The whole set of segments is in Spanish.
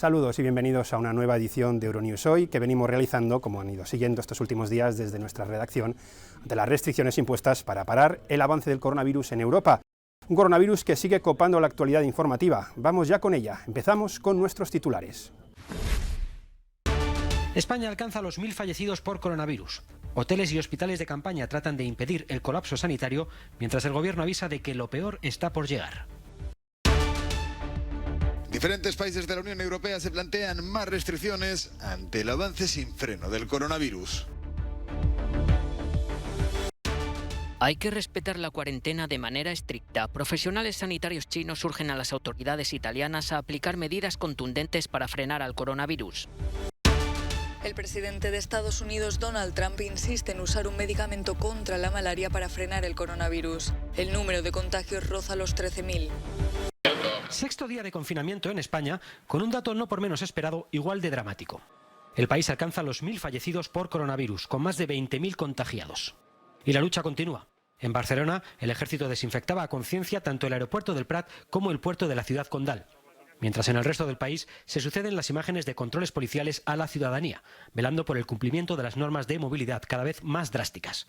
Saludos y bienvenidos a una nueva edición de Euronews Hoy, que venimos realizando, como han ido siguiendo estos últimos días desde nuestra redacción, ante las restricciones impuestas para parar el avance del coronavirus en Europa. Un coronavirus que sigue copando la actualidad informativa. Vamos ya con ella. Empezamos con nuestros titulares. España alcanza los 1000 fallecidos por coronavirus. Hoteles y hospitales de campaña tratan de impedir el colapso sanitario, mientras el gobierno avisa de que lo peor está por llegar. Diferentes países de la Unión Europea se plantean más restricciones ante el avance sin freno del coronavirus. Hay que respetar la cuarentena de manera estricta. Profesionales sanitarios chinos urgen a las autoridades italianas a aplicar medidas contundentes para frenar al coronavirus. El presidente de Estados Unidos, Donald Trump, insiste en usar un medicamento contra la malaria para frenar el coronavirus. El número de contagios roza los 13.000. Sexto día de confinamiento en España, con un dato no por menos esperado, igual de dramático. El país alcanza los 1000 fallecidos por coronavirus, con más de 20.000 contagiados. Y la lucha continúa. En Barcelona, el ejército desinfectaba a conciencia tanto el aeropuerto del Prat como el puerto de la ciudad condal. Mientras en el resto del país se suceden las imágenes de controles policiales a la ciudadanía, velando por el cumplimiento de las normas de movilidad cada vez más drásticas.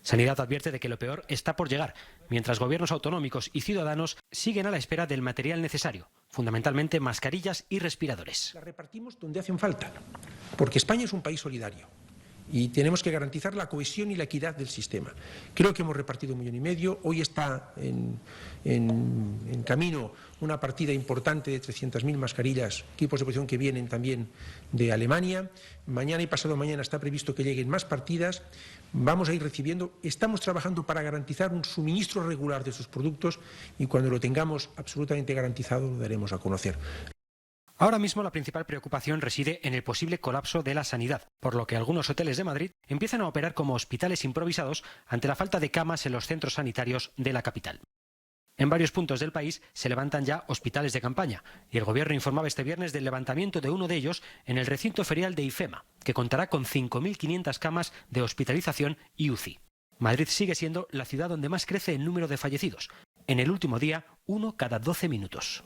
Sanidad advierte de que lo peor está por llegar, mientras gobiernos autonómicos y ciudadanos siguen a la espera del material necesario, fundamentalmente mascarillas y respiradores. Las repartimos donde hacen falta, porque España es un país solidario. Y tenemos que garantizar la cohesión y la equidad del sistema. Creo que hemos repartido 1,5 millones. Hoy está en camino una partida importante de 300.000 mascarillas, equipos de protección que vienen también de Alemania. Mañana y pasado mañana está previsto que lleguen más partidas. Vamos a ir recibiendo. Estamos trabajando para garantizar un suministro regular de esos productos y cuando lo tengamos absolutamente garantizado lo daremos a conocer. Ahora mismo la principal preocupación reside en el posible colapso de la sanidad, por lo que algunos hoteles de Madrid empiezan a operar como hospitales improvisados ante la falta de camas en los centros sanitarios de la capital. En varios puntos del país se levantan ya hospitales de campaña y el gobierno informaba este viernes del levantamiento de uno de ellos en el recinto ferial de IFEMA, que contará con 5.500 camas de hospitalización y UCI. Madrid sigue siendo la ciudad donde más crece el número de fallecidos. En el último día, 1 cada 12 minutos.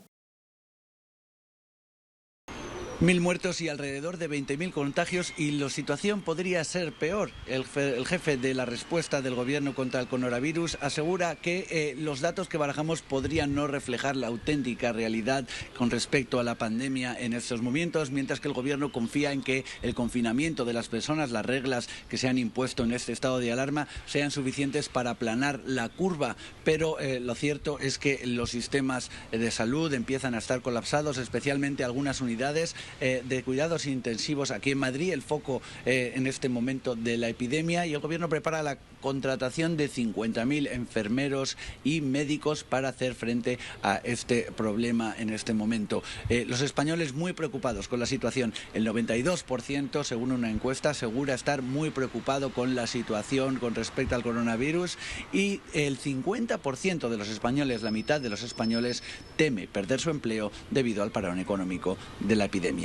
1000 muertos y alrededor de 20.000 contagios y la situación podría ser peor. El jefe de la respuesta del gobierno contra el coronavirus asegura que los datos que barajamos podrían no reflejar la auténtica realidad con respecto a la pandemia en estos momentos, mientras que el gobierno confía en que el confinamiento de las personas, las reglas que se han impuesto en este estado de alarma, sean suficientes para aplanar la curva. Pero lo cierto es que los sistemas de salud empiezan a estar colapsados, especialmente algunas unidades de cuidados intensivos aquí en Madrid, el foco en este momento de la epidemia, y el gobierno prepara la contratación de 50.000 enfermeros y médicos para hacer frente a este problema en este momento. Los españoles muy preocupados con la situación. El 92%, según una encuesta, asegura estar muy preocupado con la situación con respecto al coronavirus, y el 50% de los españoles, la mitad de los españoles, teme perder su empleo debido al parón económico de la epidemia.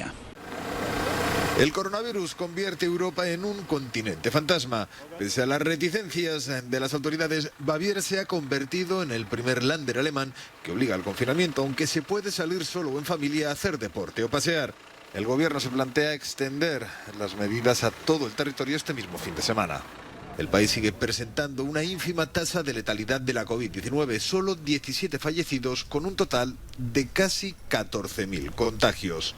El coronavirus convierte a Europa en un continente fantasma. Pese a las reticencias de las autoridades, Baviera se ha convertido en el primer Länder alemán que obliga al confinamiento, aunque se puede salir solo o en familia a hacer deporte o pasear. El gobierno se plantea extender las medidas a todo el territorio este mismo fin de semana. El país sigue presentando una ínfima tasa de letalidad de la COVID-19, solo 17 fallecidos con un total de casi 14.000 contagios.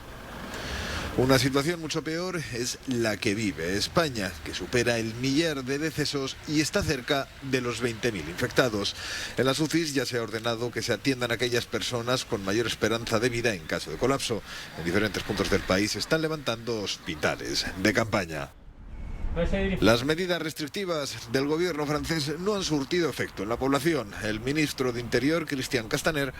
Una situación mucho peor es la que vive España, que supera el 1 millar de decesos y está cerca de los 20.000 infectados. En las UCIs ya se ha ordenado que se atiendan a aquellas personas con mayor esperanza de vida en caso de colapso. En diferentes puntos del país se están levantando hospitales de campaña. Las medidas restrictivas del gobierno francés no han surtido efecto en la población. El ministro de Interior, Christian Castaner,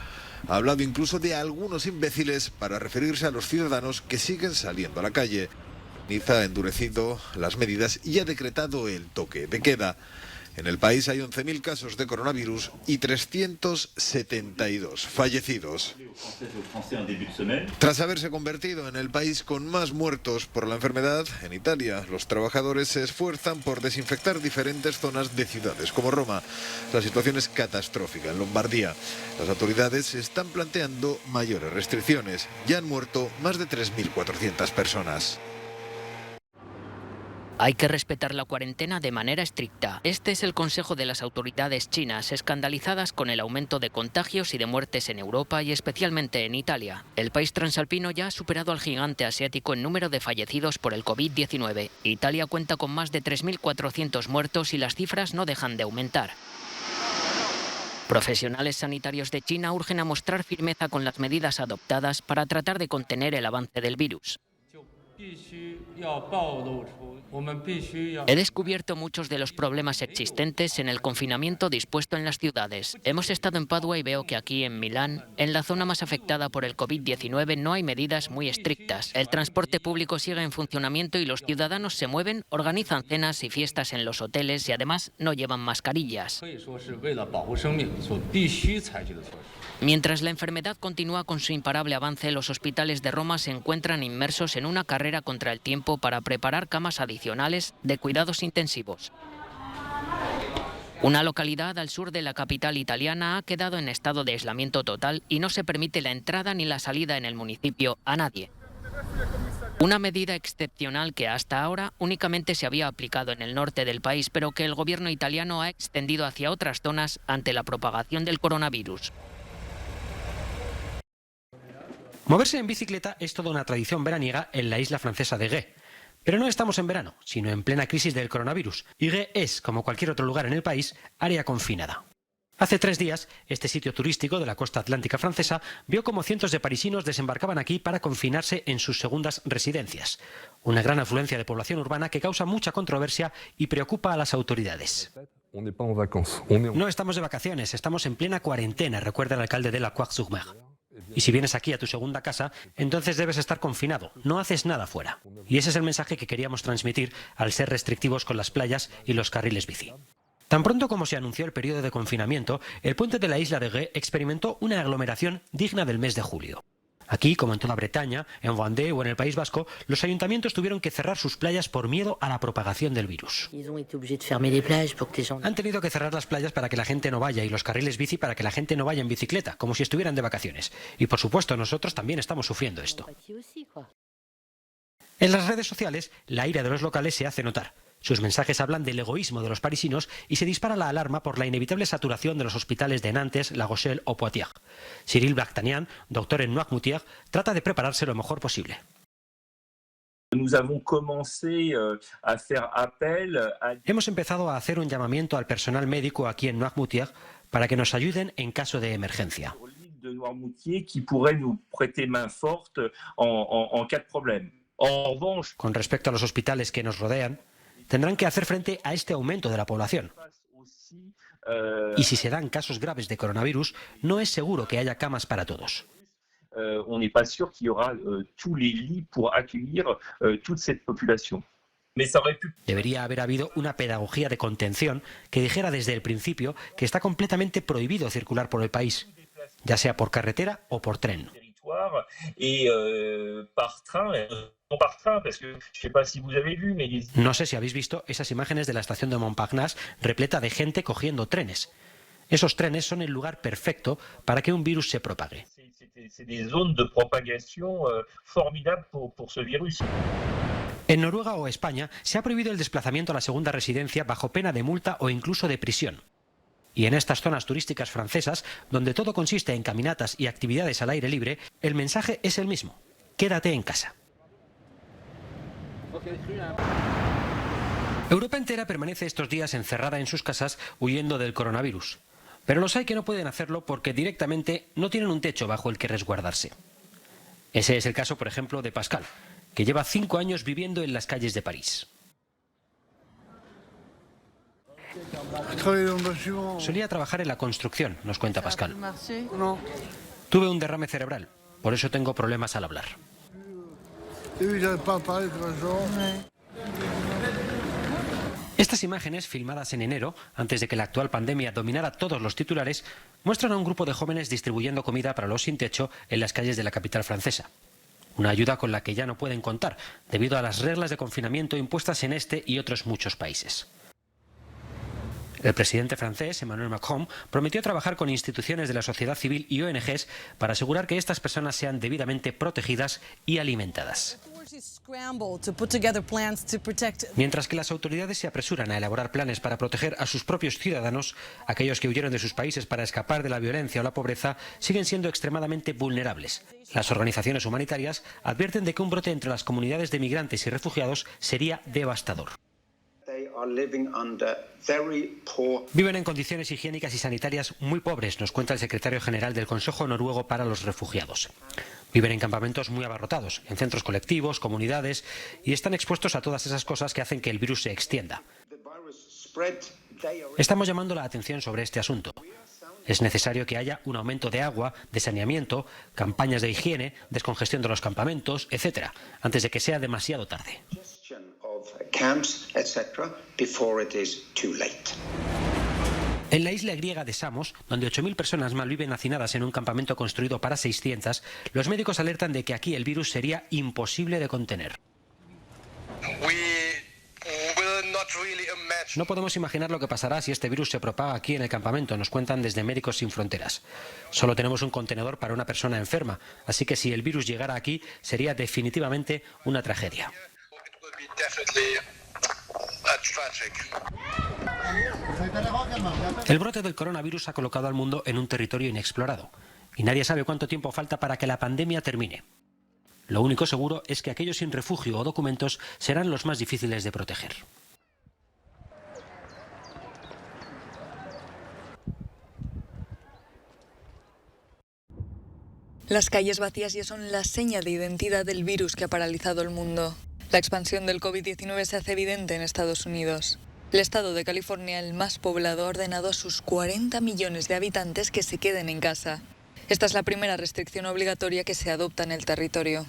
ha hablado incluso de algunos imbéciles para referirse a los ciudadanos que siguen saliendo a la calle. Niza ha endurecido las medidas y ha decretado el toque de queda. En el país hay 11.000 casos de coronavirus y 372 fallecidos. Tras haberse convertido en el país con más muertos por la enfermedad, en Italia los trabajadores se esfuerzan por desinfectar diferentes zonas de ciudades como Roma. La situación es catastrófica en Lombardía. Las autoridades están planteando mayores restricciones. Ya han muerto más de 3.400 personas. Hay que respetar la cuarentena de manera estricta. Este es el consejo de las autoridades chinas, escandalizadas con el aumento de contagios y de muertes en Europa y especialmente en Italia. El país transalpino ya ha superado al gigante asiático en número de fallecidos por el COVID-19. Italia cuenta con más de 3.400 muertos y las cifras no dejan de aumentar. Profesionales sanitarios de China urgen a mostrar firmeza con las medidas adoptadas para tratar de contener el avance del virus. He descubierto muchos de los problemas existentes en el confinamiento dispuesto en las ciudades. Hemos estado en Padua y veo que aquí en Milán, en la zona más afectada por el COVID-19, no hay medidas muy estrictas. El transporte público sigue en funcionamiento y los ciudadanos se mueven, organizan cenas y fiestas en los hoteles y además no llevan mascarillas. Mientras la enfermedad continúa con su imparable avance, los hospitales de Roma se encuentran inmersos en una carrera contra el tiempo para preparar camas adicionales de cuidados intensivos. Una localidad al sur de la capital italiana ha quedado en estado de aislamiento total y no se permite la entrada ni la salida en el municipio a nadie. Una medida excepcional que hasta ahora únicamente se había aplicado en el norte del país, pero que el gobierno italiano ha extendido hacia otras zonas ante la propagación del coronavirus. Moverse en bicicleta es toda una tradición veraniega en la isla francesa de Gué. Pero no estamos en verano, sino en plena crisis del coronavirus. Y Gué es, como cualquier otro lugar en el país, área confinada. Hace 3 días, este sitio turístico de la costa atlántica francesa vio como cientos de parisinos desembarcaban aquí para confinarse en sus segundas residencias. Una gran afluencia de población urbana que causa mucha controversia y preocupa a las autoridades. No estamos de vacaciones, estamos en plena cuarentena, recuerda el alcalde de La Croix-sur-Mer. Y si vienes aquí a tu segunda casa, entonces debes estar confinado, no haces nada fuera. Y ese es el mensaje que queríamos transmitir al ser restrictivos con las playas y los carriles bici. Tan pronto como se anunció el periodo de confinamiento, el puente de la isla de Gué experimentó una aglomeración digna del mes de julio. Aquí, como en toda Bretaña, en Vendée o en el País Vasco, los ayuntamientos tuvieron que cerrar sus playas por miedo a la propagación del virus. Han tenido que cerrar las playas para que la gente no vaya y los carriles bici para que la gente no vaya en bicicleta, como si estuvieran de vacaciones. Y por supuesto, nosotros también estamos sufriendo esto. En las redes sociales, la ira de los locales se hace notar. Sus mensajes hablan del egoísmo de los parisinos y se dispara la alarma por la inevitable saturación de los hospitales de Nantes, La Rochelle o Poitiers. Cyril Bartagnan, doctor en Noirmoutier, trata de prepararse lo mejor posible. Hemos empezado a hacer un llamamiento al personal médico aquí en Noirmoutier para que nos ayuden en caso de emergencia. Con respecto a los hospitales que nos rodean, tendrán que hacer frente a este aumento de la población. Y si se dan casos graves de coronavirus, no es seguro que haya camas para todos. Debería haber habido una pedagogía de contención que dijera desde el principio que está completamente prohibido circular por el país, ya sea por carretera o por tren. No sé si habéis visto esas imágenes de la estación de Montparnasse repleta de gente cogiendo trenes. Esos trenes son el lugar perfecto para que un virus se propague. En Noruega o España se ha prohibido el desplazamiento a la segunda residencia bajo pena de multa o incluso de prisión. Y en estas zonas turísticas francesas, donde todo consiste en caminatas y actividades al aire libre, el mensaje es el mismo: quédate en casa. Europa entera permanece estos días encerrada en sus casas huyendo del coronavirus. Pero los hay que no pueden hacerlo porque directamente no tienen un techo bajo el que resguardarse. Ese es el caso, por ejemplo, de Pascal, que lleva 5 años viviendo en las calles de París. Solía trabajar en la construcción, nos cuenta Pascal. Tuve un derrame cerebral, por eso tengo problemas al hablar. Estas imágenes, filmadas en enero, antes de que la actual pandemia dominara todos los titulares, muestran a un grupo de jóvenes distribuyendo comida para los sin techo en las calles de la capital francesa. Una ayuda con la que ya no pueden contar, debido a las reglas de confinamiento impuestas en este y otros muchos países. El presidente francés, Emmanuel Macron, prometió trabajar con instituciones de la sociedad civil y ONGs para asegurar que estas personas sean debidamente protegidas y alimentadas. Mientras que las autoridades se apresuran a elaborar planes para proteger a sus propios ciudadanos, aquellos que huyeron de sus países para escapar de la violencia o la pobreza siguen siendo extremadamente vulnerables. Las organizaciones humanitarias advierten de que un brote entre las comunidades de migrantes y refugiados sería devastador. Viven en condiciones higiénicas y sanitarias muy pobres, nos cuenta el secretario general del Consejo Noruego para los Refugiados. Viven en campamentos muy abarrotados, en centros colectivos, comunidades, y están expuestos a todas esas cosas que hacen que el virus se extienda. Estamos llamando la atención sobre este asunto. Es necesario que haya un aumento de agua, de saneamiento, campañas de higiene, descongestión de los campamentos, etc., antes de que sea demasiado tarde. En la isla griega de Samos, donde 8.000 personas malviven hacinadas en un campamento construido para 600, los médicos alertan de que aquí el virus sería imposible de contener. No podemos imaginar lo que pasará si este virus se propaga aquí en el campamento, nos cuentan desde Médicos Sin Fronteras. Solo tenemos un contenedor para una persona enferma, así que si el virus llegara aquí sería definitivamente una tragedia. El brote del coronavirus ha colocado al mundo en un territorio inexplorado y nadie sabe cuánto tiempo falta para que la pandemia termine. Lo único seguro es que aquellos sin refugio o documentos serán los más difíciles de proteger. Las calles vacías ya son la seña de identidad del virus que ha paralizado el mundo. La expansión del COVID-19 se hace evidente en Estados Unidos. El estado de California, el más poblado, ha ordenado a sus 40 millones de habitantes que se queden en casa. Esta es la primera restricción obligatoria que se adopta en el territorio.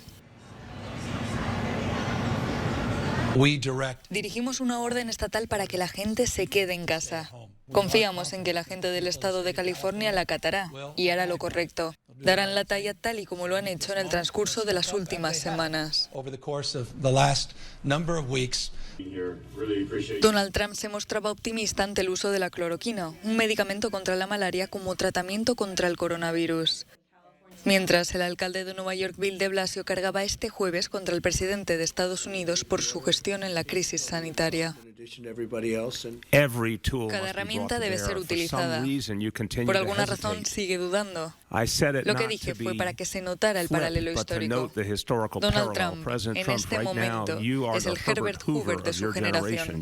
Dirigimos una orden estatal para que la gente se quede en casa. Confiamos en que la gente del estado de California la acatará y hará lo correcto. Darán la talla tal y como lo han hecho en el transcurso de las últimas semanas. Donald Trump se mostraba optimista ante el uso de la cloroquina, un medicamento contra la malaria como tratamiento contra el coronavirus. Mientras el alcalde de Nueva York, Bill de Blasio, cargaba este jueves contra el presidente de Estados Unidos por su gestión en la crisis sanitaria. Cada herramienta debe ser utilizada. Por alguna razón sigue dudando. Lo que dije fue para que se notara el paralelo histórico. Donald Trump, en este momento, es el Herbert Hoover de su generación.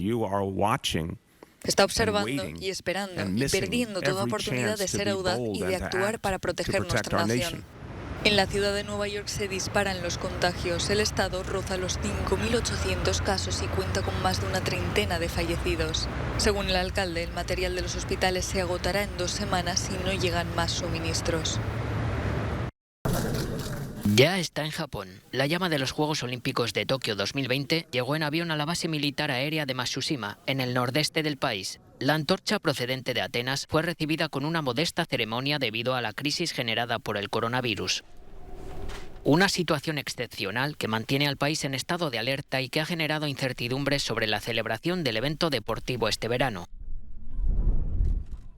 Está observando y esperando y perdiendo toda oportunidad de ser audaz y de actuar para proteger nuestra nación. En la ciudad de Nueva York se disparan los contagios. El estado roza los 5.800 casos y cuenta con más de una treintena de fallecidos. Según el alcalde, el material de los hospitales se agotará en 2 semanas si no llegan más suministros. Ya está en Japón. La llama de los Juegos Olímpicos de Tokio 2020 llegó en avión a la base militar aérea de Matsushima, en el nordeste del país. La antorcha procedente de Atenas fue recibida con una modesta ceremonia debido a la crisis generada por el coronavirus. Una situación excepcional que mantiene al país en estado de alerta y que ha generado incertidumbres sobre la celebración del evento deportivo este verano.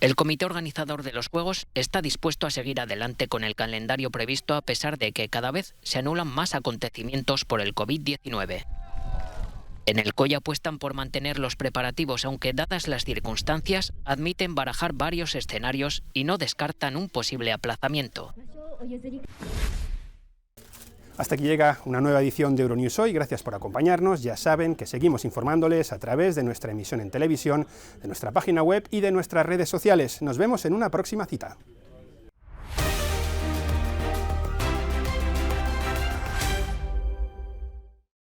El comité organizador de los Juegos está dispuesto a seguir adelante con el calendario previsto a pesar de que cada vez se anulan más acontecimientos por el COVID-19. En el COI apuestan por mantener los preparativos, aunque dadas las circunstancias, admiten barajar varios escenarios y no descartan un posible aplazamiento. Hasta aquí llega una nueva edición de Euronews Hoy. Gracias por acompañarnos. Ya saben que seguimos informándoles a través de nuestra emisión en televisión, de nuestra página web y de nuestras redes sociales. Nos vemos en una próxima cita.